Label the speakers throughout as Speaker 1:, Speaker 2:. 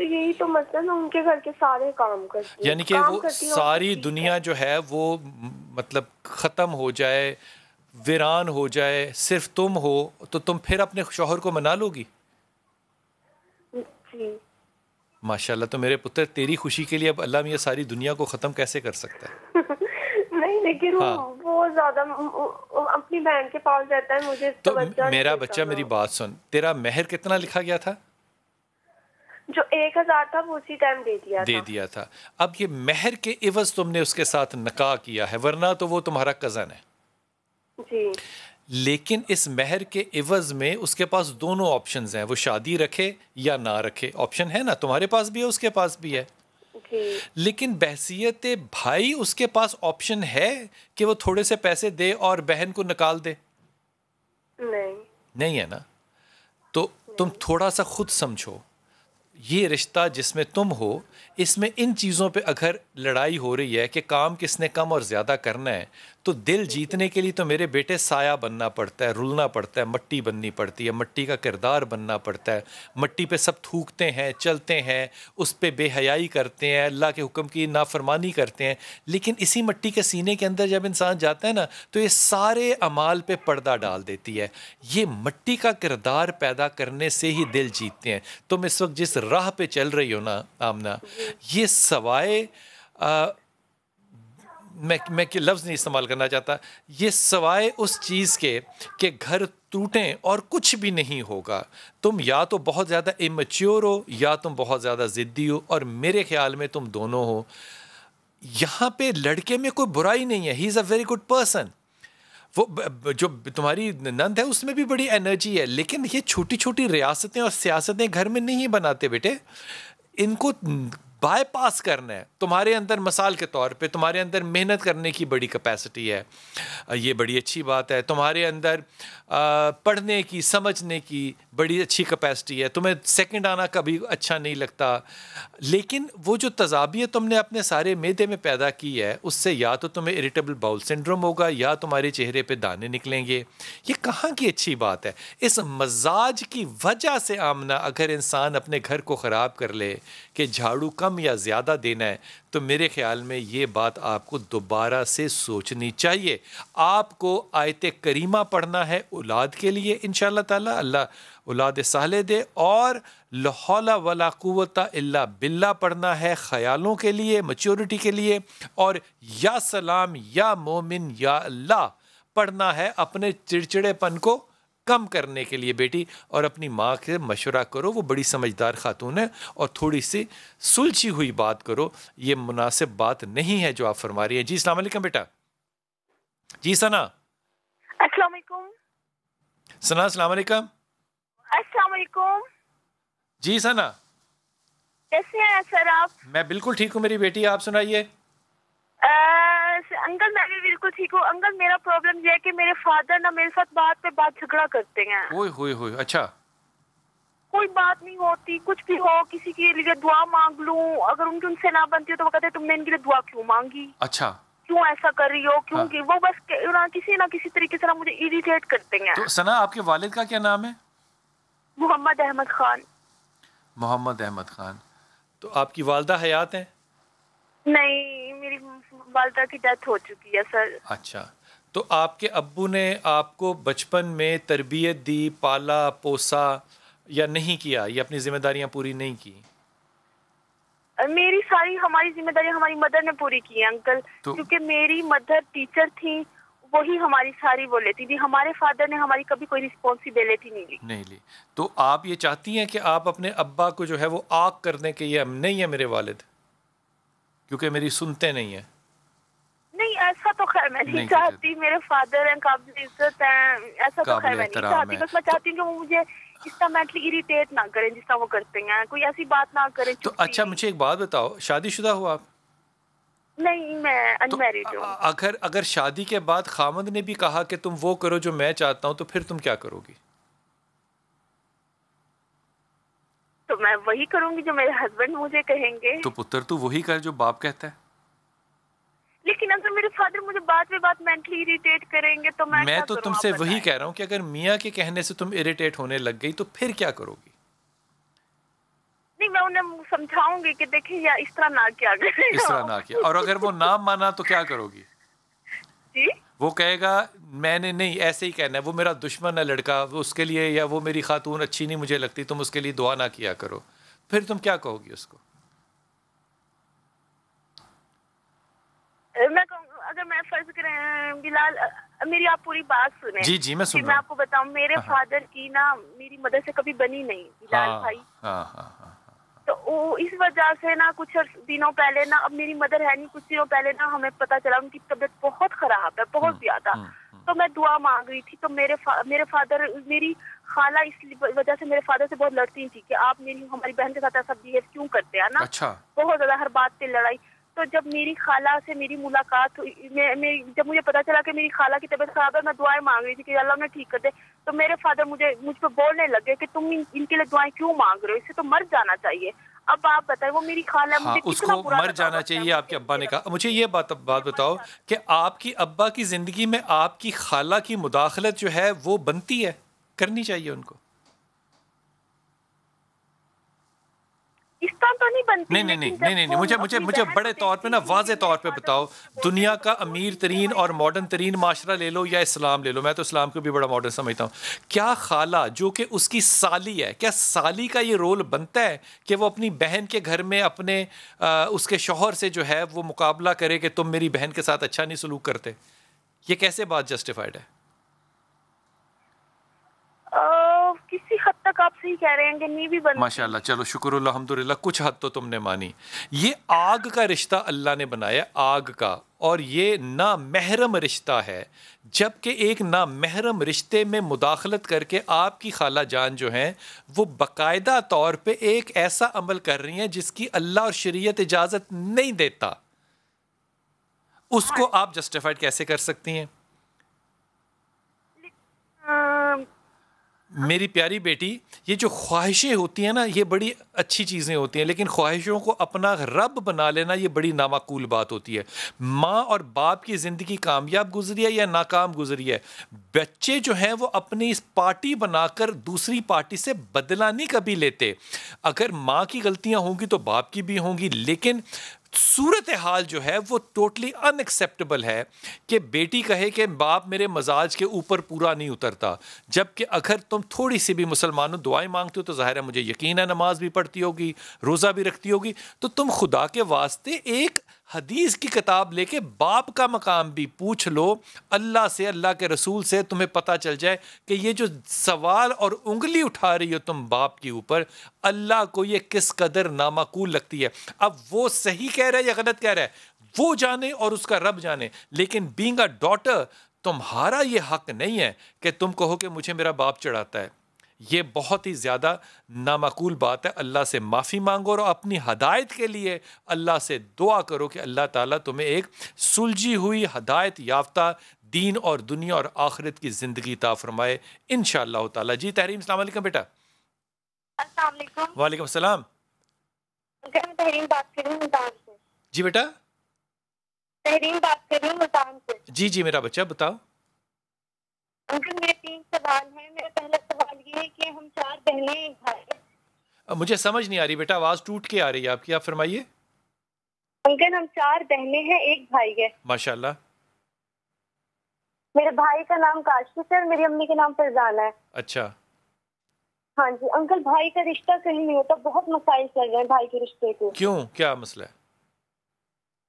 Speaker 1: تو یہی تو مسئلہ، میں ان کے گھر کے سارے کام کرتی ہوں،
Speaker 2: یعنی کہ
Speaker 1: کام
Speaker 2: وہ
Speaker 1: کرتی ہوں،
Speaker 2: ساری
Speaker 1: ٹھیک
Speaker 2: دنیا جو ہے وہ مطلب ختم ہو جائے، ویران ہو جائے، صرف تم ہو، تو تم پھر اپنے شوہر کو منا لو گی؟
Speaker 1: جی
Speaker 2: ماشاءاللہ. تو میرے پتر تیری خوشی کے لیے اب اللہ میاں ساری دنیا کو ختم کیسے کر سکتا ہے؟
Speaker 1: نہیں لیکن
Speaker 2: ہاں
Speaker 1: وہ بہت زیادہ اپنی بہن کے پاس رہتا ہے، مجھے
Speaker 2: تو
Speaker 1: توجہ نہیں
Speaker 2: میرا
Speaker 1: دیتا
Speaker 2: بچہ
Speaker 1: نا.
Speaker 2: میری بات سن، تیرا مہر کتنا لکھا گیا تھا؟
Speaker 1: جو 1000 تھا وہ اسی ٹائم دے دیا
Speaker 2: دے
Speaker 1: تھا.
Speaker 2: دیا تھا. اب یہ مہر کے عوض تم نے اس کے ساتھ نکاح کیا ہے، ورنہ تو وہ تمہارا کزن ہے.
Speaker 1: جی
Speaker 2: لیکن اس مہر کے عوض میں اس کے پاس دونوں آپشنز ہیں، وہ شادی رکھے یا نہ رکھے. آپشن ہے نا، تمہارے پاس بھی ہے، اس کے پاس بھی ہے.
Speaker 1: جی
Speaker 2: لیکن بحثیت بھائی اس کے پاس آپشن ہے کہ وہ تھوڑے سے پیسے دے اور بہن کو نکال دے؟
Speaker 1: نہیں
Speaker 2: نہیں ہے نا. تو تم
Speaker 1: نہیں.
Speaker 2: تھوڑا سا خود سمجھو، یہ رشتہ جس میں تم ہو، اس میں ان چیزوں پہ اگر لڑائی ہو رہی ہے کہ کام کس نے کم اور زیادہ کرنا ہے، تو دل جیتنے کے لیے تو میرے بیٹے سایہ بننا پڑتا ہے، رلنا پڑتا ہے، مٹی بننی پڑتی ہے، مٹی کا کردار بننا پڑتا ہے. مٹی پہ سب تھوکتے ہیں، چلتے ہیں، اس پہ بے حیائی کرتے ہیں، اللہ کے حکم کی نافرمانی کرتے ہیں. لیکن اسی مٹی کے سینے کے اندر جب انسان جاتا ہے نا، تو یہ سارے اعمال پہ پردہ ڈال دیتی ہے. یہ مٹی کا کردار پیدا کرنے سے ہی دل جیتتے ہیں. تم اس وقت جس راہ پہ چل رہی ہو نا آمنہ،
Speaker 1: جی
Speaker 2: یہ سوائے میں لفظ نہیں استعمال کرنا چاہتا، یہ سوائے اس چیز کے کہ گھر ٹوٹیں اور کچھ بھی نہیں ہوگا. تم یا تو بہت زیادہ امیچیور ہو یا تم بہت زیادہ ضدی ہو، اور میرے خیال میں تم دونوں ہو. یہاں پہ لڑکے میں کوئی برائی نہیں ہے، ہی از اے ویری گڈ پرسن. وہ جو تمہاری نند ہے اس میں بھی بڑی انرجی ہے، لیکن یہ چھوٹی چھوٹی ریاستیں اور سیاستیں گھر میں نہیں بناتے بیٹے. ان کو بائی پاس کرنا ہے. تمہارے اندر مثال کے طور پہ تمہارے اندر محنت کرنے کی بڑی کیپیسٹی ہے، یہ بڑی اچھی بات ہے. تمہارے اندر پڑھنے کی، سمجھنے کی بڑی اچھی کیپیسٹی ہے. تمہیں سیکنڈ آنا کبھی اچھا نہیں لگتا. لیکن وہ جو تضابیت تم نے اپنے سارے معدے میں پیدا کی ہے، اس سے یا تو تمہیں اریٹیبل باؤل سنڈروم ہوگا یا تمہارے چہرے پہ دانے نکلیں گے. یہ کہاں کی اچھی بات ہے؟ اس مزاج کی وجہ سے آمنہ اگر انسان اپنے گھر کو خراب کر لے کہ جھاڑو کم یا زیادہ دینا ہے، تو میرے خیال میں یہ بات آپ کو دوبارہ سے سوچنی چاہیے. آپ کو آیت کریمہ پڑھنا ہے اولاد کے لیے، انشاءاللہ تعالی اللہ اولاد صالح دے، اور لا حول ولا قوت الا باللہ پڑھنا ہے خیالوں کے لیے، میچورٹی کے لیے، اور یا سلام یا مومن یا اللہ پڑھنا ہے اپنے چڑچڑے پن کو کم کرنے کے لیے. بیٹی، اور اپنی ماں سے مشورہ کرو، وہ بڑی سمجھدار خاتون ہے، اور تھوڑی سی سلجھی ہوئی بات کرو. یہ مناسب بات نہیں ہے جو آپ فرما رہی ہیں. جی السلام علیکم بیٹا. جی ثنا.
Speaker 1: السلام علیکم.
Speaker 2: ثنا السلام علیکم.
Speaker 1: السلام علیکم.
Speaker 2: جی ثنا.
Speaker 1: کیسے ہیں سر آپ؟
Speaker 2: میں بالکل ٹھیک ہوں میری بیٹی، آپ سنائیے.
Speaker 1: انکل میں بھی بالکل ٹھیک ہوں. انکل میرا پرابلم یہ ہے کہ میرے فادر نا میرے ساتھ بات پہ بات جھگڑا کرتے ہیں.
Speaker 2: اوئے ہوئے ہوئے. اچھا.
Speaker 1: کوئی بات نہیں ہوتی، کچھ بھی ہو، کسی کے لیے دعا مانگ لوں، اگر ان سے نہ بنتی ہو تو وہ کہتے ہیں تم نے ان کے لیے دعا کیوں مانگی،
Speaker 2: اچھا.
Speaker 1: کیوں ایسا کر رہی ہو،
Speaker 2: ہاں.
Speaker 1: کیوں وہ بس کسی نہ کسی طریقے سے مجھے اریٹیٹ کرتے ہیں.
Speaker 2: تو ثنا آپ کے والد کا کیا نام ہے؟
Speaker 1: محمد احمد خان.
Speaker 2: محمد احمد خان. تو آپ کی والدہ حیات ہیں؟
Speaker 1: نہیں، میری والدہ کی ڈیتھ ہو چکی ہے سر.
Speaker 2: اچھا. تو آپ کے ابو نے آپ کو بچپن میں تربیت دی، پالا پوسا، یا نہیں کیا، یا اپنی ذمہ داریاں پوری نہیں کی؟
Speaker 1: میری ساری ہماری ذمہ داری ہماری مدر نے پوری کی ہے انکل، کیونکہ میری مدر ٹیچر تھی، وہی ہماری ساری وہ لیتی تھی. ہمارے فادر نے ہماری کبھی کوئی رسپانسبلٹی نہیں لی.
Speaker 2: تو آپ یہ چاہتی ہیں کہ آپ اپنے ابا کو جو ہے وہ آگ کر دیں کہ یہ نہیں ہے میرے والد، کیونکہ میری سنتے نہیں ہیں؟
Speaker 1: نہیں، ایسا تو خیر میں نہیں چاہتی. میرے فادر ہیں، قابل عزت ہیں، ایسا تو خیر میں نہیں چاہتی. بس میں چاہتی ہوں کہ وہ مجھے اس طرح مینٹلی اریٹیٹ نہ کریں جس طرح وہ کرتے ہیں، کوئی ایسی بات نہ کریں.
Speaker 2: تو اچھا مجھے ایک بات بتاؤ، شادی شدہ ہو آپ؟
Speaker 1: نہیں، میں انمیرڈ ہوں.
Speaker 2: اگر شادی کے بعد خامند نے بھی کہا کہ تم وہ کرو جو میں چاہتا ہوں، تو پھر تم کیا کرو گی؟
Speaker 1: تو میں وہی کروں گی جو میرے ہسبینڈ مجھے کہیں گے.
Speaker 2: تو پتر تو وہی کر جو باپ کہتا ہے.
Speaker 1: لیکن اگر میرے فادر مجھے بات پہ بات مینٹلی اریٹیٹ کریں گے تو میں
Speaker 2: تو تم سے وہی کہہ رہا ہوں کہ اگر میاں کے کہنے سے تم اریٹیٹ ہونے لگ گئی تو پھر کیا کرو گی؟
Speaker 1: نہیں،
Speaker 3: میں انہیں سمجھاؤں گی کہ دیکھیں یا اس طرح نہ کیا کریں.
Speaker 2: اس طرح نہ کیا. اور اگر وہ نہ مانا تو کیا کرو گی؟
Speaker 3: جی
Speaker 2: وہ کہے گا میں نے نہیں ایسے ہی کہنا ہے، وہ میرا دشمن ہے لڑکا، وہ اس کے لیے، یا وہ میری خاتون اچھی نہیں مجھے لگتی، تم اس کے لیے دعا نہ کیا کرو، پھر تم کیا کہو گی اس کو؟
Speaker 3: میں اگر میں فرض کریں بلال، میری آپ پوری بات سنیں.
Speaker 2: جی جی میں سن
Speaker 3: میں
Speaker 2: رہا
Speaker 3: آپ کو بتاؤں، میرے فادر کی نا میری مدد سے کبھی بنی نہیں بلال
Speaker 2: ہوں.
Speaker 3: بھائی.
Speaker 2: ہاں ہاں ہاں
Speaker 3: تو اس وجہ سے نا کچھ دنوں پہلے نا، اب میری مدر ہے نہیں، کچھ دنوں پہلے نا ہمیں پتہ چلا ان کی طبیعت بہت خراب ہے، بہت زیادہ. تو میں دعا مانگ رہی تھی، تو میرے فادر، میری خالہ اس وجہ سے میرے فادر سے بہت لڑتی تھی کہ آپ ہماری بہن کے ساتھ ایسا بہیو کیوں کرتے ہیں نا.
Speaker 2: اچھا.
Speaker 3: بہت زیادہ ہر بات پہ لڑائی. تو جب میری خالہ سے میری ملاقات ہوئی، جب مجھے پتا چلا کہ میری خالہ کی طبیعت خراب ہے، میں دعائیں مانگ رہی تھی کہ اللہ انہیں ٹھیک کر دے. تو میرے فادر مجھ پہ بولنے لگے کہ تم ان کے لیے دعائیں کیوں مانگ رہے ہو، اسے تو مر جانا چاہیے. اب آپ بتائیں، وہ میری خالہ
Speaker 2: ہاں
Speaker 3: مجھے
Speaker 2: اس
Speaker 3: کتنا
Speaker 2: کو
Speaker 3: برا
Speaker 2: مر جانا چاہیے. آپ کے ابا نے کہا. مجھے یہ بات بتاؤ کہ آپ کی ابا کی زندگی میں آپ کی خالہ کی مداخلت جو ہے وہ بنتی ہے، کرنی چاہیے ان کو؟
Speaker 3: اس طرح تو نہیں بنتی.
Speaker 2: نہیں مجھے بڑے طور پہ نا واضح طور پہ بتاؤ. دنیا کا امیر ترین اور ماڈرن ترین معاشرہ لے لو یا اسلام لے لو، میں تو اسلام کو بھی بڑا ماڈرن سمجھتا ہوں. کیا خالہ جو کہ اس کی سالی ہے، کیا سالی کا یہ رول بنتا ہے کہ وہ اپنی بہن کے گھر میں اپنے اس کے شوہر سے جو ہے وہ مقابلہ کرے کہ تم میری بہن کے ساتھ اچھا نہیں سلوک کرتے؟ یہ کیسے بات جسٹیفائڈ ہے؟
Speaker 3: کسی حد تک آپ صحیح کہہ رہے ہیں کہ نہیں بھی بنتی.
Speaker 2: ماشاء اللہ. چلو شکر اللہ الحمدللہ، کچھ حد تو تم نے مانی. یہ آگ کا رشتہ اللہ نے بنایا، آگ کا، اور یہ نامحرم رشتہ ہے. جبکہ ایک نامحرم رشتے میں مداخلت کر کے آپ کی خالہ جان جو ہیں وہ باقاعدہ طور پہ ایک ایسا عمل کر رہی ہیں جس کی اللہ اور شریعت اجازت نہیں دیتا. اس کو آپ جسٹیفائڈ کیسے کر سکتی ہیں؟ میری پیاری بیٹی، یہ جو خواہشیں ہوتی ہیں نا، یہ بڑی اچھی چیزیں ہوتی ہیں، لیکن خواہشوں کو اپنا رب بنا لینا یہ بڑی نامعقول بات ہوتی ہے. ماں اور باپ کی زندگی کامیاب گزری ہے یا ناکام گزری ہے، بچے جو ہیں وہ اپنی اس پارٹی بنا کر دوسری پارٹی سے بدلہ نہیں کبھی لیتے. اگر ماں کی غلطیاں ہوں گی تو باپ کی بھی ہوں گی، لیکن صورتحال جو ہے وہ ٹوٹلی ان ایکسیپٹیبل ہے کہ بیٹی کہے کہ باپ میرے مزاج کے اوپر پورا نہیں اترتا. جبکہ اگر تم تھوڑی سی بھی مسلمانوں دعائیں مانگتے ہو تو ظاہر ہے مجھے یقین ہے نماز بھی پڑھتی ہوگی، روزہ بھی رکھتی ہوگی، تو تم خدا کے واسطے ایک حدیث کی کتاب لے کے باپ کا مقام بھی پوچھ لو اللہ سے، اللہ کے رسول سے. تمہیں پتہ چل جائے کہ یہ جو سوال اور انگلی اٹھا رہی ہو تم باپ کے اوپر، اللہ کو یہ کس قدر نامعقول لگتی ہے. اب وہ صحیح کہہ رہا ہے یا غلط کہہ رہا ہے وہ جانے اور اس کا رب جانے، لیکن بینگ اے ڈاٹر تمہارا یہ حق نہیں ہے کہ تم کہو کہ مجھے میرا باپ چڑھاتا ہے. یہ بہت ہی زیادہ نامعقول بات ہے. اللہ سے معافی مانگو اور اپنی ہدایت کے لیے اللہ سے دعا کرو کہ اللہ تعالیٰ تمہیں ایک سلجھی ہوئی ہدایت یافتہ دین اور دنیا اور آخرت کی زندگی عطا فرمائے انشاءاللہ تعالیٰ. جی تحریم، السلام علیکم بیٹا.
Speaker 3: السلام علیکم.
Speaker 2: وعلیکم السلام.
Speaker 3: میں تحریم بات کر رہی ہوں ملتان سے.
Speaker 2: جی بیٹا.
Speaker 3: تحریم بات کر رہی ہوں ملتان سے.
Speaker 2: جی جی میرا بچہ بتاؤ.
Speaker 3: انکل میرے 3 سوال ہیں. میرا پہلا سوال یہ ہے کہ ہم 4 بہنیں ایک بھائی.
Speaker 2: مجھے سمجھ نہیں آ رہی بیٹا، آواز ٹوٹ کے آ رہی ہے آپ کی، آپ فرمائیے.
Speaker 3: انکل ہم 4 بہنیں ہیں، ایک بھائی ہے.
Speaker 2: ماشاء اللہ.
Speaker 3: میرے بھائی کا نام کاشف ہے اور میری امی کا نام فرزانہ ہے.
Speaker 2: اچھا.
Speaker 3: ہاں جی انکل، بھائی کا رشتہ صحیح نہیں ہوتا، بہت مسائل چل رہے ہیں بھائی کے رشتے کے.
Speaker 2: کیوں، کیا مسئلہ ہے؟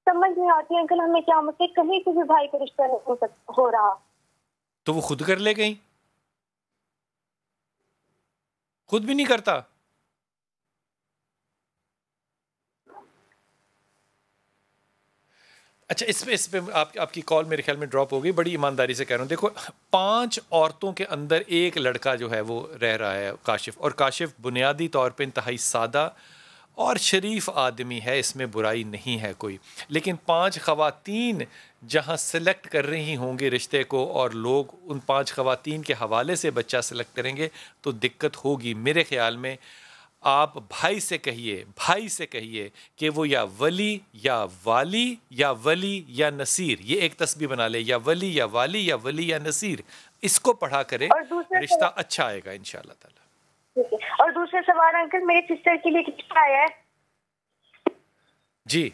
Speaker 3: سمجھ نہیں آتی انکل ہمیں کیا مسئلہ، کہیں سے بھی بھائی کا رشتہ نہیں ہو رہا.
Speaker 2: تو وہ خود کر لے گئی، خود بھی نہیں کرتا. اچھا اس پہ آپ کی کال میرے خیال میں ڈراپ ہو گئی. بڑی ایمانداری سے کہہ رہا ہوں، دیکھو 5 عورتوں کے اندر ایک لڑکا جو ہے وہ رہ رہا ہے کاشف، اور کاشف بنیادی طور پہ انتہائی سادہ اور شریف آدمی ہے، اس میں برائی نہیں ہے کوئی. لیکن 5 خواتین جہاں سلیکٹ کر رہی ہوں گے رشتے کو اور لوگ ان 5 خواتین کے حوالے سے بچہ سلیکٹ کریں گے تو دقت ہوگی. میرے خیال میں آپ بھائی سے کہیے کہ وہ یا ولی یا والی یا ولی یا نصیر، یہ ایک تسبیح بنا لے، یا ولی یا والی یا ولی یا نصیر، اس کو پڑھا کرے، رشتہ اچھا آئے گا انشاءاللہ تعالی.
Speaker 4: ٹھیک ہے. اور دوسرا سوال انکل, میری سسٹر کے لیے کتنا آیا ہے؟
Speaker 2: جی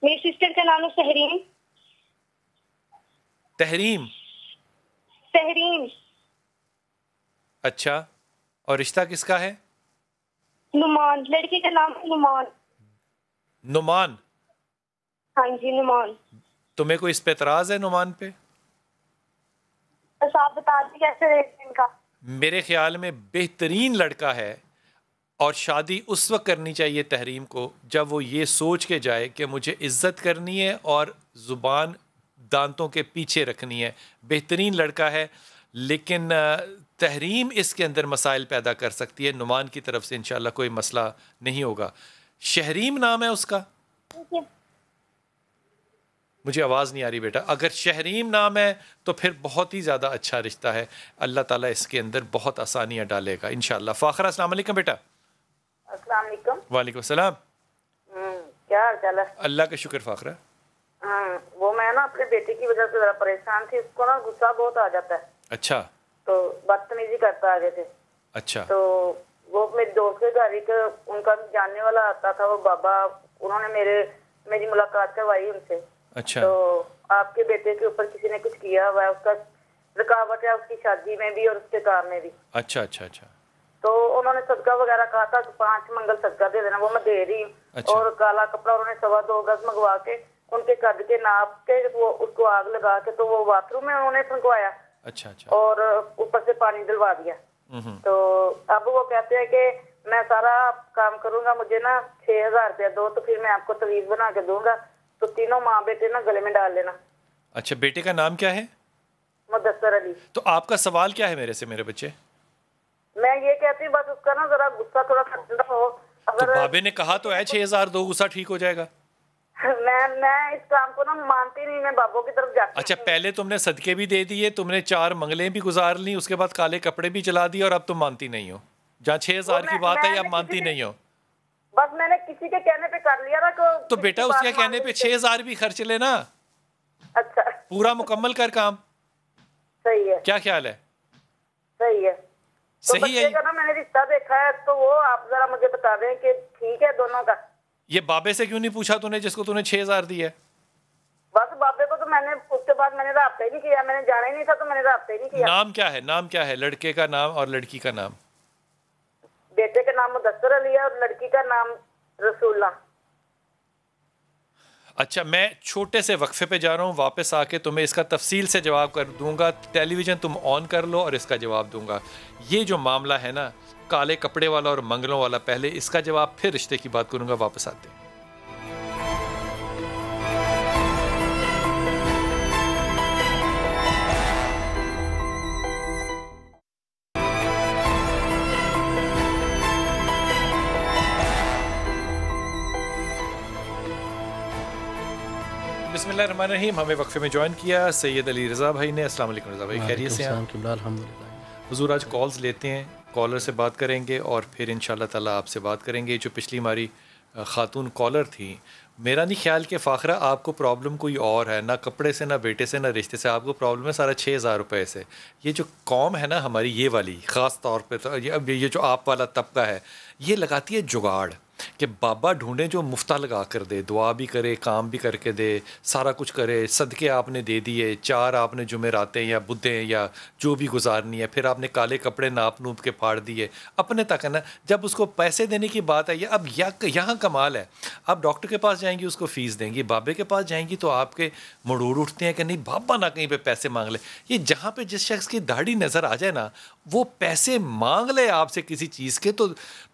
Speaker 4: میری سسٹر کا نام ہے تحریم.
Speaker 2: تحریم.
Speaker 4: تحریم.
Speaker 2: اچھا, اور رشتہ کس کا ہے؟
Speaker 4: نعمان, لڑکی کا نام ہے نعمان.
Speaker 2: نعمان.
Speaker 4: ہاں جی نعمان.
Speaker 2: تمہیں کوئی اس پہ اعتراض ہے نعمان پہ؟
Speaker 4: بس آپ بتا دیں کیسے رہتے ان کا.
Speaker 2: میرے خیال میں بہترین لڑکا ہے, اور شادی اس وقت کرنی چاہیے تحریم کو جب وہ یہ سوچ کے جائے کہ مجھے عزت کرنی ہے اور زبان دانتوں کے پیچھے رکھنی ہے. بہترین لڑکا ہے, لیکن تحریم اس کے اندر مسائل پیدا کر سکتی ہے. نعمان کی طرف سے انشاءاللہ کوئی مسئلہ نہیں ہوگا. شہریم نام ہے اس کا. مجھے آواز نہیں آ رہی بیٹا. اگر شہریم نام ہے تو پھر بہت ہی زیادہ اچھا رشتہ ہے. اللہ تعالیٰ اس کے اندر بہت آسانیاں ڈالے گا انشاءاللہ. فاخرہ السلام علیکم بیٹا.
Speaker 5: السلام علیکم.
Speaker 2: وعلیکم السلام.
Speaker 5: کیا حال چال ہے؟
Speaker 2: اللہ کا شکر فاخرہ.
Speaker 5: وہ میں نا اپنے بیٹے کی وجہ سے ذرا پریشان تھی. اس کو نا غصہ بہت آ جاتا ہے.
Speaker 2: اچھا.
Speaker 5: تو بدتمیزی کرتا آگے سے.
Speaker 2: اچھا.
Speaker 5: تو وہ میری دوست کے گھر ایک ان کا جاننے والا آتا تھا, وہ بابا, انہوں نے میری ملاقات کروائی ان سے.
Speaker 2: اچھا.
Speaker 5: تو آپ کے بیٹے کے اوپر کسی نے کچھ کیا ہوا ہے, اس کا رکاوٹ ہے اس کی شادی میں بھی اور اس کے کام میں بھی.
Speaker 2: اچھا اچھا اچھا.
Speaker 5: تو انہوں نے صدقہ وغیرہ کہا تھا کہ 5 منگل صدقہ دے دینا, وہ میں دے رہی ہوں. اور کالا کپڑا انہوں نے 2.25 گز منگوا کے ان کے قد کے ناپ کے وہ اس کو آگ لگا کے تو وہ باتھ روم میں انہوں نے پھنکوایا.
Speaker 2: اچھا اچھا.
Speaker 5: اور اوپر سے پانی دلوا دیا. تو اب وہ کہتے ہیں کہ میں سارا کام کروں گا, مجھے نا 6,000 روپیہ دو تو پھر میں آپ کو تویز بنا کے دوں گا. تو تینوں ماں بیٹے نا گلے میں ڈال لینا.
Speaker 2: اچھا, بیٹے کا نام کیا ہے؟
Speaker 5: مدثر علی.
Speaker 2: تو آپ کا سوال کیا ہے میرے سے میرے بچے؟
Speaker 5: میں یہ کہتی ہوں بس اس کا نا ذرا غصہ تھوڑا سا ٹھنڈا ہو.
Speaker 2: تو بابے نے کہا تو ہے 6,000 دو, غصہ ٹھیک ہو جائے گا.
Speaker 5: میں اس کام کو نا مانتی نہیں, میں بابوں کی طرف جاتی.
Speaker 2: اچھا, پہلے تم نے صدقے بھی دے دیے, تم نے 4 منگلیں بھی گزار لی, اس کے بعد کالے کپڑے بھی چلا دیے, اور اب تم مانتی نہیں ہو. جہاں 6,000 کی بات ہے اب مانتی نہیں ہو.
Speaker 5: بس میں نے کسی کے کہنے پہ کر لیا نا.
Speaker 2: تو بیٹا اس کے کہنے پہ 6,000 بھی خرچ لینا.
Speaker 5: اچھا,
Speaker 2: پورا مکمل کر کام.
Speaker 5: صحیح ہے.
Speaker 2: کیا خیال ہے؟
Speaker 5: صحیح ہے.
Speaker 2: صحیح ہے.
Speaker 5: نا میں نے رشتہ دیکھا ہے تو وہ آپ ذرا مجھے بتا دیں کہ ٹھیک ہے دونوں کا.
Speaker 2: یہ بابے سے کیوں نہیں پوچھا تو نے جس کو تو نے 6,000 دی ہے؟
Speaker 5: بس بابے کو تو میں نے اس کے بعد میں نے رابطہ ہی نہیں کیا, میں نے جانا ہی نہیں تھا تو میں نے رابطہ ہی نہیں کیا.
Speaker 2: نام کیا ہے؟ نام کیا ہے لڑکے کا نام اور لڑکی کا نام؟
Speaker 5: بیٹے کا نام مدثر علی ہے اور لڑکی کا نام رسولہ.
Speaker 2: اچھا, میں چھوٹے سے وقفے پہ جا رہا ہوں, واپس آ کے تمہیں اس کا تفصیل سے جواب کر دوں گا. ٹیلی ویژن تم آن کر لو اور اس کا جواب دوں گا. یہ جو معاملہ ہے نا کالے کپڑے والا اور منگلوں والا, پہلے اس کا جواب پھر رشتے کی بات کروں گا. واپس آتے ہیں. بسم اللہ الرحمن الرحیم. ہمیں وقفے میں جوائن کیا سید علی رضا بھائی نے. السلام علیکم رضا بھائی, خیریت سے ہیں؟ حضور آج کالز لیتے ہیں, کالر سے بات کریں گے اور پھر انشاءاللہ تعالیٰ آپ سے بات کریں گے. جو پچھلی ہماری خاتون کالر تھیں, میرا نہیں خیال کہ فاخرہ آپ کو پرابلم کوئی اور ہے, نہ کپڑے سے, نہ بیٹے سے, نہ رشتے سے. آپ کو پرابلم ہے سارا 6,000 روپے سے. یہ جو قوم ہے نا ہماری, یہ والی خاص طور پہ, اب یہ جو آپ والا طبقہ ہے, یہ لگاتی ہے جگاڑ کہ بابا ڈھونڈے جو مفتہ لگا کر دے, دعا بھی کرے, کام بھی کر کے دے, سارا کچھ کرے. صدقے آپ نے دے دیے, 4 آپ نے جمعراتیں یا بدھیں یا جو بھی گزارنی ہے, پھر آپ نے کالے کپڑے ناپ نوپ کے پھاڑ دیے اپنے تک ہے نا. جب اس کو پیسے دینے کی بات ہے, اب یہاں کمال ہے, آپ ڈاکٹر کے پاس جائیں گی اس کو فیس دیں گی, بابے کے پاس جائیں گی تو آپ کے مڑوڑ اٹھتے ہیں کہ نہیں بابا نہ کہیں پہ پیسے مانگ لے. یہ جہاں پہ جس شخص کی داڑھی نظر آ جائے نا, وہ پیسے مانگ لے آپ سے کسی چیز کے, تو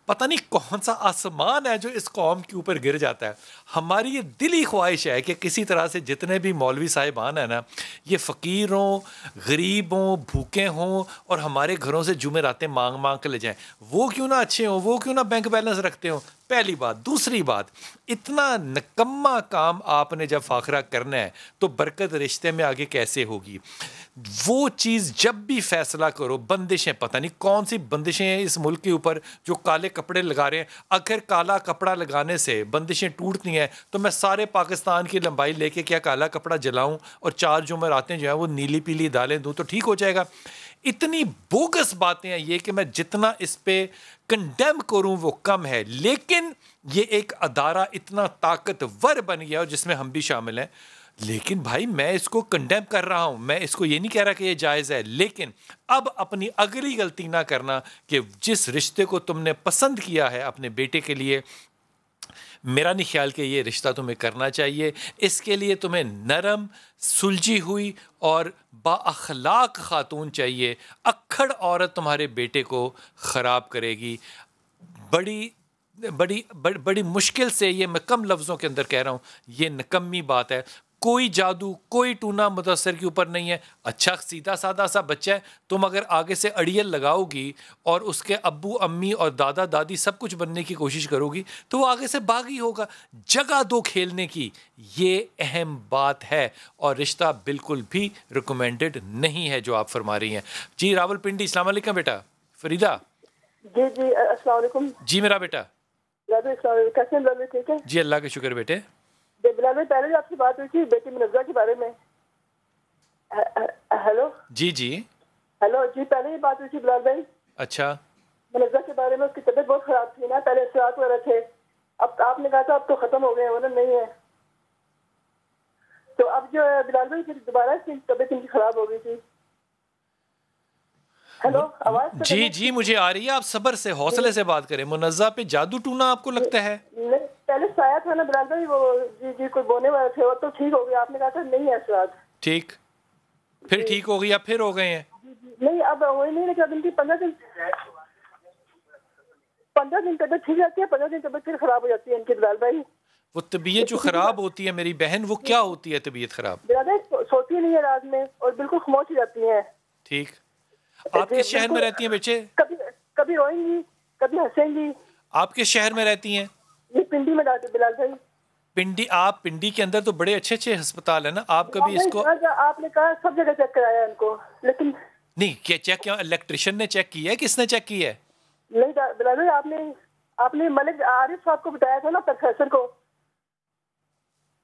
Speaker 2: پتہ نہیں کون سا آسمان ہے جو اس قوم کے اوپر گر جاتا ہے. ہماری یہ دلی خواہش ہے کہ کسی طرح سے جتنے بھی مولوی صاحبان ہیں نا, یہ فقیر ہوں, غریب ہوں, بھوکے ہوں, اور ہمارے گھروں سے جمعراتیں مانگ مانگ کے لے جائیں. وہ کیوں نہ اچھے ہوں, وہ کیوں نہ بینک بیلنس رکھتے ہوں, پہلی بات. دوسری بات, اتنا نکما کام آپ نے جب فاخرہ کرنا ہے تو برکت رشتے میں آگے کیسے ہوگی؟ وہ چیز جب بھی فیصلہ کرو, بندشیں, پتہ نہیں کون سی بندشیں ہیں اس ملک کے اوپر جو کالے کپڑے لگا رہے ہیں. اگر کالا کپڑا لگانے سے بندشیں ٹوٹتی ہیں تو میں سارے پاکستان کی لمبائی لے کے کیا کالا کپڑا جلاؤں اور 4 جمعراتیں جو ہیں وہ نیلی پیلی دالیں دوں تو ٹھیک ہو جائے گا؟ اتنی بوگس باتیں ہیں یہ کہ میں جتنا اس پہ کنڈیم کروں وہ کم ہے. لیکن یہ ایک ادارہ اتنا طاقتور بن گیا اور جس میں ہم بھی شامل ہیں. لیکن بھائی میں اس کو کنڈیم کر رہا ہوں, میں اس کو یہ نہیں کہہ رہا کہ یہ جائز ہے, لیکن اب اپنی اگلی غلطی نہ کرنا کہ جس رشتے کو تم نے پسند کیا ہے اپنے بیٹے کے لیے, میرا نہیں خیال کہ یہ رشتہ تمہیں کرنا چاہیے. اس کے لیے تمہیں نرم, سلجھی ہوئی اور با اخلاق خاتون چاہیے. اکھڑ عورت تمہارے بیٹے کو خراب کرے گی. بڑی بڑی بڑی مشکل سے, یہ میں کم لفظوں کے اندر کہہ رہا ہوں, یہ نکمی بات ہے. کوئی جادو, کوئی ٹونا مدثر کے اوپر نہیں ہے. اچھا سیدھا سادہ سا بچہ ہے, تم اگر آگے سے اڑیل لگاؤ گی اور اس کے ابو امی اور دادا دادی سب کچھ بننے کی کوشش کرو گی تو وہ آگے سے باغی ہوگا. جگہ دو کھیلنے کی, یہ اہم بات ہے, اور رشتہ بالکل بھی ریکمینڈڈ نہیں ہے جو آپ فرما رہی ہیں. جی راول پنڈی, السلام علیکم بیٹا. فریدہ
Speaker 6: جی جی السلام علیکم.
Speaker 2: جی میرا بیٹا.
Speaker 6: کیسے ہیں؟ ٹھیک ہے
Speaker 2: جی اللہ کا شکر بیٹے.
Speaker 6: بلال بھائی پہلے بھی آپ سے بات ہوئی تھی بیٹی منزہ کے بارے میں. ہیلو.
Speaker 2: جی جی
Speaker 6: ہیلو جی, پہلے ہی بات ہوئی تھی بلال بھائی.
Speaker 2: اچھا.
Speaker 6: منزہ کے بارے میں, اس کی طبیعت بہت خراب تھی نا, پہلے اثرات وغیرہ تھے, اب آپ نے کہا تھا اب تو ختم ہو گئے ہیں, ورنہ نہیں ہے. تو اب جو ہے بلال بھائی پھر دوبارہ اس کی طبیعت ان کی خراب ہو گئی تھی. ہیلو آواز
Speaker 2: جی جی مجھے آ رہی ہے, آپ صبر سے حوصلے سے بات کریں. منزہ پہ جادو ٹونا آپ کو لگتا ہے؟
Speaker 6: نہیں, پہلے سایہ تھا نا بلال بھائی, وہ جی جی کوئی بونے والے تھے, وہ تو ٹھیک ہو گیا. آپ نے کہا تھا نہیں ہے اثرات.
Speaker 2: ٹھیک, پھر ٹھیک ہو گیا, پھر ہو گئے ہیں.
Speaker 6: نہیں اب وہی نہیں, لیکن اب ان کی 15 دن طبیعت ٹھیک رہتی ہے, 15 دن طبیعت پھر خراب ہو جاتی ہے ان کی بلال بھائی.
Speaker 2: وہ طبیعت جو خراب ہوتی ہے میری بہن, وہ کیا ہوتی ہے طبیعت خراب؟
Speaker 6: بلال بھائی سوتی نہیں ہے رات میں اور بالکل خاموش ہو جاتی ہیں.
Speaker 2: ٹھیک. آپ کس شہر میں رہتی ہیں بچے؟
Speaker 6: کبھی روئیں گی, کبھی ہنسیں گی.
Speaker 2: آپ کس شہر میں رہتی ہیں؟
Speaker 6: یہ پنڈی میں ڈالتے بلال بھائی.
Speaker 2: پنڈی؟ آپ پنڈی کے اندر تو بڑے اچھے اچھے ہسپتال ہیں نا, آپ کبھی اس کو
Speaker 6: آپ نے کہا سب جگہ چیک کرایا ان کو, لیکن
Speaker 2: نہیں کیا چیک کیا؟ الیکٹریشین نے چیک کیا ہے, کس نے چیک کی ہے؟
Speaker 6: نہیں بلال بھائی, آپ نے ملک عارف صاحب کو بتایا تھا نا, پروفیسر کو.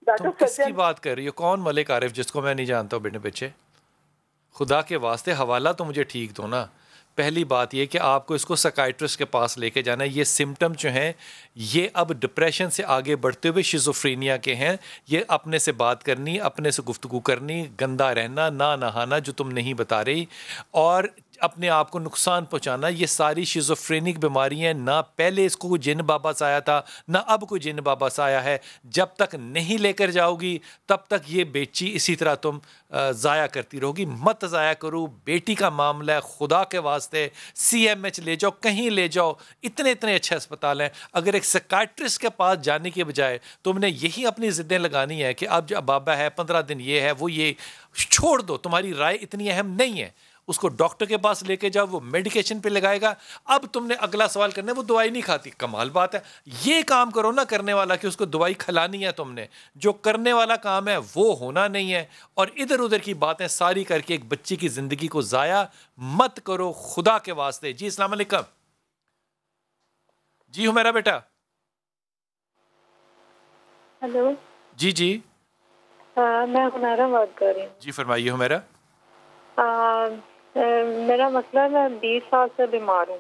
Speaker 2: تم کس کی بات کر رہی ہو؟ کون ملک عارف جس کو میں نہیں جانتا ہوں بیٹے بچے؟ خدا کے واسطے حوالہ تو مجھے ٹھیک دو نا. پہلی بات یہ کہ آپ کو اس کو سائکائٹرسٹ کے پاس لے کے جانا ہے. یہ سمٹم جو ہیں یہ اب ڈپریشن سے آگے بڑھتے ہوئے شیزوفرینیا کے ہیں. یہ اپنے سے بات کرنی, اپنے سے گفتگو کرنی, گندا رہنا, نہ نہانا جو تم نہیں بتا رہی, اور اپنے آپ کو نقصان پہنچانا, یہ ساری شیزوفرینک بیماریاں. نہ پہلے اس کو کوئی جن بابا سایا تھا, نہ اب کوئی جن بابا سایا ہے. جب تک نہیں لے کر جاؤ گی تب تک یہ بیچی اسی طرح تم ضائع کرتی رہو گی. مت ضائع کرو, بیٹی کا معاملہ ہے, خدا کے واسطے سی ایم ایچ لے جاؤ, کہیں لے جاؤ, اتنے اچھے اسپتال ہیں. اگر ایک سائکائٹرسٹ کے پاس جانے کے بجائے تم نے یہی اپنی ضدیں لگانی ہے کہ اب جو بابا ہے 15 دن یہ ہے وہ یہ, چھوڑ دو, تمہاری رائے اتنی اہم نہیں ہے. اس کو ڈاکٹر کے پاس لے کے جاؤ, وہ میڈیکیشن پہ لگائے گا. اب تم نے اگلا سوال کرنا ہے وہ دوائی نہیں کھاتی, کمال بات ہے. یہ کام کرو نا کرنے والا کہ اس کو دوائی کھلانی ہے. تم نے جو کرنے والا کام ہے وہ ہونا نہیں ہے, اور ادھر ادھر کی باتیں ساری کر کے ایک بچی کی زندگی کو ضائع مت کرو خدا کے واسطے. جی السلام علیکم. جی ہمیرا بیٹا.
Speaker 7: ہیلو.
Speaker 2: جی جی
Speaker 7: میں ہمیرا بات کر رہی ہوں.
Speaker 2: جی فرمائیے ہمیرا.
Speaker 7: میرا مسئلہ ہے, میں 20 سال سے بیمار ہوں.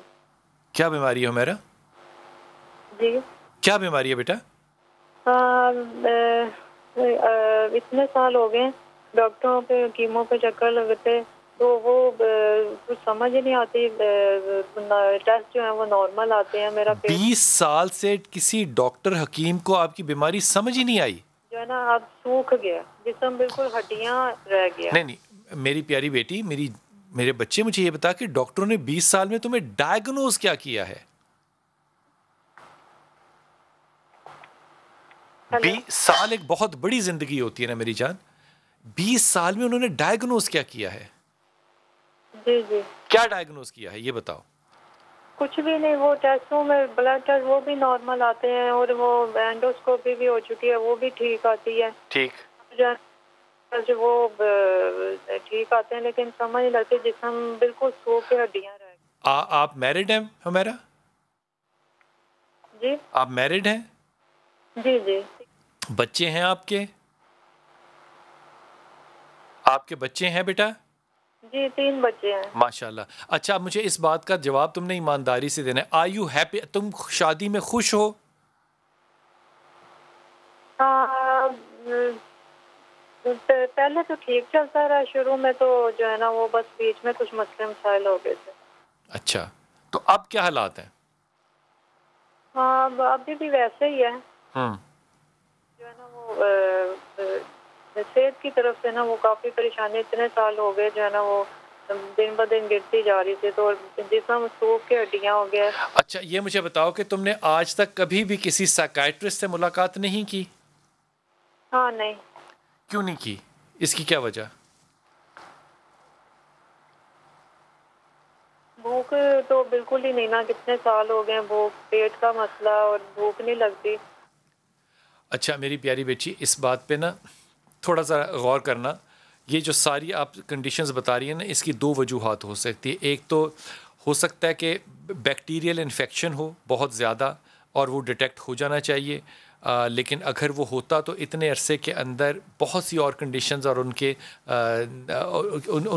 Speaker 2: کیا بیماری ہے ہمیرا؟
Speaker 7: جی
Speaker 2: کیا بیماری ہے بیٹا؟
Speaker 7: اتنے سال ہو گئے ڈاکٹروں پہ کیمو پہ چکر لگتے, تو وہ کچھ سمجھ ہی نہیں آتی. ٹیسٹ جو ہیں وہ نارمل آتے ہیں. میرا
Speaker 2: 20 سال سے کسی ڈاکٹر حکیم کو آپ کی بیماری سمجھ ہی نہیں آئی؟
Speaker 7: جو ہے نا اب سوکھ گیا جسم, بالکل ہڈیاں رہ گیا.
Speaker 2: نہیں میری پیاری بیٹی, میرے بچے, مجھے یہ بتا کہ ڈاکٹروں نے 20 سال میں تمہیں ڈائیگنوز کیا کیا ہے؟ 20 سال ایک بہت بڑی زندگی ہوتی ہے نا میری جان. 20 سال میں انہوں نے ڈائیگنوز کیا ہے؟
Speaker 7: جی جی
Speaker 2: کیا ڈائیگنوز کیا ہے یہ بتاؤ.
Speaker 7: کچھ بھی نہیں. وہ ٹیسٹوں میں بلڈ ٹیسٹ وہ بھی نارمل آتے ہیں, اور وہ اینڈوسکوپی بھی ہو چکی ہے, وہ بھی ٹھیک آتی ہے.
Speaker 2: ٹھیک.
Speaker 7: وہ ٹھیک آتے ہیں, لیکن سمجھ نہیں لگتی, جسم بالکل سو کے ہڈیاں رہ گئی.
Speaker 2: آپ میرڈ ہیں ہمیرا؟
Speaker 7: جی
Speaker 2: آپ میرڈ ہیں؟
Speaker 7: جی جی.
Speaker 2: بچے ہیں آپ کے بچے ہیں بیٹا؟
Speaker 7: جی 3 بچے ہیں.
Speaker 2: ماشاءاللہ. اچھا مجھے اس بات کا جواب تم نے ایمانداری سے دینا ہے. Are you happy? تم شادی میں خوش ہو؟
Speaker 7: پہلے تو ٹھیک چلتا رہا، شروع میں تو جو ہے نا وہ بس بیچ میں کچھ مسئلے مسائل ہو گئے تھے.
Speaker 2: اچھا تو اب کیا حالات ہیں؟
Speaker 7: ہاں ابھی بھی ویسے ہی ہے. جو ہے نا وہ صحت کی طرف سے نا وہ کافی پریشانی، اتنے سال ہو گئے جو ہے نا وہ دن بہ دن گرتی جا رہی تھی، تو جسم مسوخ کے ہڈیاں ہو گیا.
Speaker 2: اچھا یہ مجھے بتاؤ کہ تم نے آج تک کبھی بھی کسی سائیکائٹرسٹ سے ملاقات نہیں کی؟
Speaker 7: ہاں نہیں.
Speaker 2: کیوں نہیں کی؟ اس کی کیا وجہ؟
Speaker 7: بھوک تو بالکل ہی نہیں نا، کتنے سال ہو گئے بھوک، پیٹ کا مسئلہ اور بھوک نہیں لگتی.
Speaker 2: اچھا میری پیاری بیٹی اس بات پہ نا تھوڑا سا غور کرنا. یہ جو ساری آپ کنڈیشنز بتا رہی ہیں نا، اس کی 2 وجوہات ہو سکتی ہے. ایک تو ہو سکتا ہے کہ بیکٹیریل انفیکشن ہو بہت زیادہ اور وہ ڈیٹیکٹ ہو جانا چاہیے، لیکن اگر وہ ہوتا تو اتنے عرصے کے اندر بہت سی اور کنڈیشنز اور ان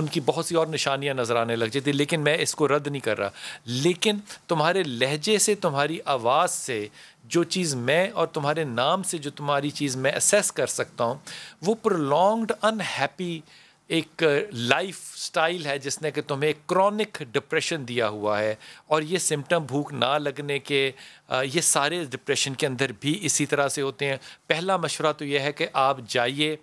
Speaker 2: کی بہت سی اور نشانیاں نظر آنے لگ جاتی. لیکن میں اس کو رد نہیں کر رہا، لیکن تمہارے لہجے سے، تمہاری آواز سے جو چیز میں اور تمہارے نام سے جو تمہاری چیز میں اسیس کر سکتا ہوں، وہ پرولونگڈ انہیپی ایک لائف سٹائل ہے جس نے کہ تمہیں ایک کرونک ڈپریشن دیا ہوا ہے. اور یہ سمٹم بھوک نہ لگنے کے، یہ سارے ڈپریشن کے اندر بھی اسی طرح سے ہوتے ہیں. پہلا مشورہ تو یہ ہے کہ آپ جائیے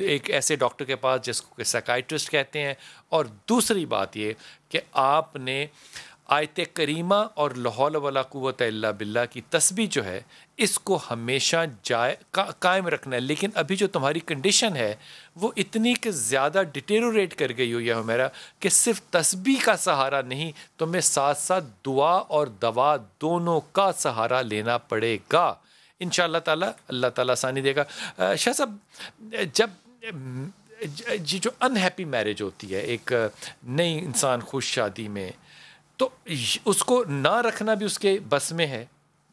Speaker 2: ایک ایسے ڈاکٹر کے پاس جس کو کہ سائیکائٹرسٹ کہتے ہیں. اور دوسری بات یہ کہ آپ نے آیت کریمہ اور لا حول ولا قوت الا باللہ کی تسبیح جو ہے اس کو ہمیشہ قائم رکھنا ہے. لیکن ابھی جو تمہاری کنڈیشن ہے وہ اتنی کہ زیادہ ڈیٹیروریٹ کر گئی ہو یا میرا کہ صرف تسبیح کا سہارا نہیں، تمہیں ساتھ ساتھ دعا اور دوا دونوں کا سہارا لینا پڑے گا. انشاءاللہ تعالی اللہ تعالیٰ آسانی دے گا. شاہ صاحب جب جو انہیپی میرج ہوتی ہے ایک نئی انسان خوش شادی میں، تو اس کو نہ رکھنا بھی اس کے بس میں ہے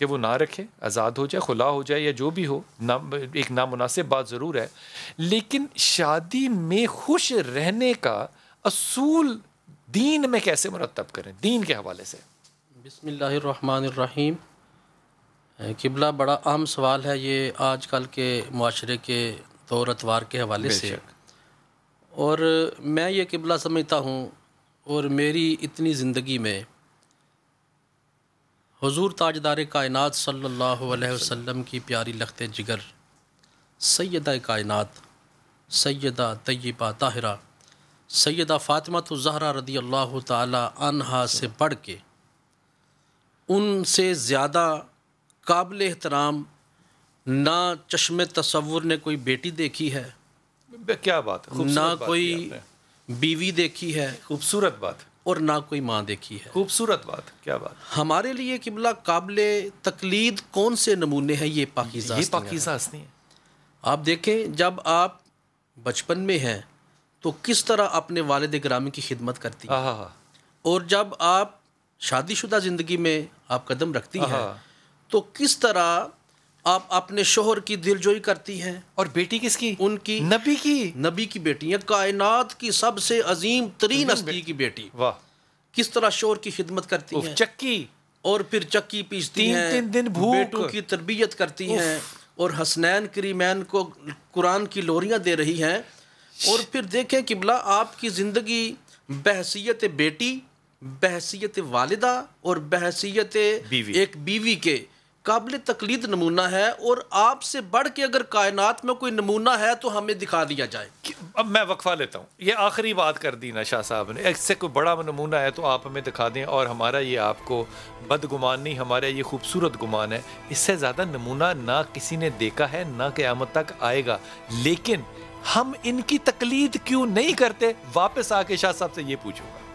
Speaker 2: کہ وہ نہ رکھے، آزاد ہو جائے، خلا ہو جائے یا جو بھی ہو. ایک نامناسب بات ضرور ہے، لیکن شادی میں خوش رہنے کا اصول دین میں کیسے مرتب کریں دین کے حوالے سے؟
Speaker 8: بسم اللہ الرحمن الرحیم. قبلہ بڑا اہم سوال ہے یہ آج کل کے معاشرے کے طور اتوار کے حوالے سے، اور میں یہ قبلہ سمجھتا ہوں اور میری اتنی زندگی میں حضور تاجدار کائنات صلی اللہ علیہ وسلم کی پیاری لخت جگر سیدہ کائنات سیدہ طیبہ طاہرہ سیدہ فاطمہ الزہرا رضی اللہ تعالی عنہا سے بڑھ کے ان سے زیادہ قابل احترام نہ چشم تصور نے کوئی بیٹی دیکھی ہے،
Speaker 2: کیا بات ہے،
Speaker 8: نہ کوئی بیوی دیکھی ہے،
Speaker 2: خوبصورت بات، اور
Speaker 8: نہ کوئی ماں دیکھی ہے.
Speaker 2: خوبصورت بات، کیا بات.
Speaker 8: ہمارے لیے قبلہ قابل تقلید کون سے نمونے ہیں؟ یہ پاکیزہ
Speaker 2: ہستی ہیں.
Speaker 8: آپ دیکھیں جب آپ بچپن میں ہیں تو کس طرح اپنے والد گرامی کی خدمت کرتی ہیں، اور جب آپ شادی شدہ زندگی میں آپ قدم رکھتی ہیں تو کس طرح آپ اپنے شوہر کی دلجوئی کرتی ہیں.
Speaker 2: اور بیٹی کس کی؟
Speaker 8: ان کی نبی کی بیٹی ہے، کائنات کی سب سے عظیم ترین ہستی کی بیٹی.
Speaker 2: واہ،
Speaker 8: کس طرح شوہر کی خدمت کرتی ہیں،
Speaker 2: چکی،
Speaker 8: اور پھر چکی پیستی ہیں،
Speaker 2: 3 دن بھوک،
Speaker 8: بیٹوں کی تربیت کرتی ہیں، اور حسنین کریمین کو قرآن کی لوریاں دے رہی ہیں. اور پھر دیکھیں قبلہ آپ کی زندگی بحیثیت بیٹی، بحیثیت والدہ اور بحیثیت ایک بیوی کے قابل تقلید نمونہ ہے. اور آپ سے بڑھ کے اگر کائنات میں کوئی نمونہ ہے تو ہمیں دکھا دیا جائے.
Speaker 2: اب میں وقفہ لیتا ہوں، یہ آخری بات کر دی نا شاہ صاحب نے، اس سے کوئی بڑا نمونہ ہے تو آپ ہمیں دکھا دیں، اور ہمارا یہ آپ کو بد گمان نہیں، ہمارا یہ خوبصورت گمان ہے. اس سے زیادہ نمونہ نہ کسی نے دیکھا ہے نہ قیامت تک آئے گا. لیکن ہم ان کی تقلید کیوں نہیں کرتے؟ واپس آ کے شاہ صاحب سے یہ پوچھوں گا.